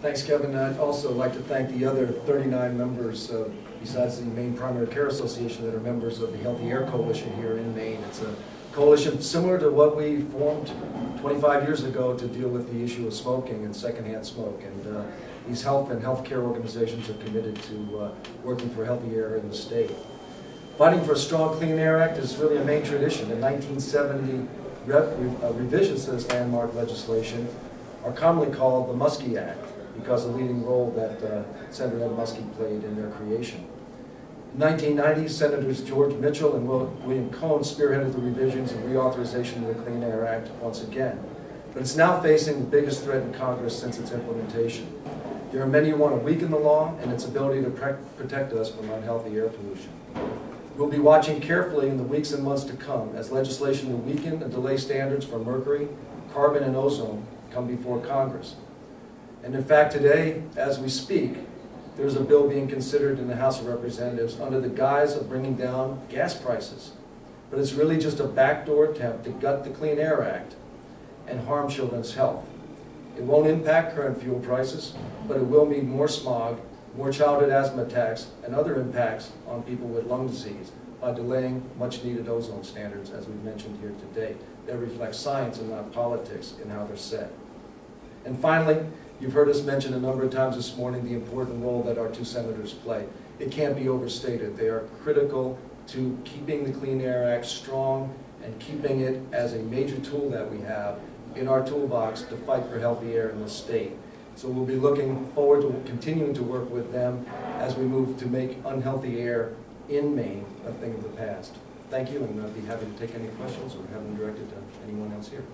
Thanks, Kevin. I'd also like to thank the other 39 members, besides the Maine Primary Care Association, that are members of the Healthy Air Coalition here in Maine. It's a coalition similar to what we formed 25 years ago to deal with the issue of smoking and secondhand smoke. And these health and healthcare organizations are committed to working for healthy air in the state. Fighting for a strong Clean Air Act is really a Maine tradition. In 1970, revisions to this landmark legislation are commonly called the Muskie Act, because of the leading role that Senator Ed Muskie played in their creation. In 1990, Senators George Mitchell and William Cohn spearheaded the revisions and reauthorization of the Clean Air Act once again. But it's now facing the biggest threat in Congress since its implementation. There are many who want to weaken the law and its ability to protect us from unhealthy air pollution. We'll be watching carefully in the weeks and months to come as legislation to weaken and delay standards for mercury, carbon, and ozone come before Congress. And in fact, today, as we speak, there's a bill being considered in the House of Representatives under the guise of bringing down gas prices. But it's really just a backdoor attempt to gut the Clean Air Act and harm children's health. It won't impact current fuel prices, but it will mean more smog, more childhood asthma attacks, and other impacts on people with lung disease by delaying much-needed ozone standards, as we've mentioned here today, that reflect science and not politics in how they're set. And finally, you've heard us mention a number of times this morning the important role that our two senators play. It can't be overstated. They are critical to keeping the Clean Air Act strong and keeping it as a major tool that we have in our toolbox to fight for healthy air in the state. So we'll be looking forward to continuing to work with them as we move to make unhealthy air in Maine a thing of the past. Thank you, and I'd be happy to take any questions or have them directed to anyone else here.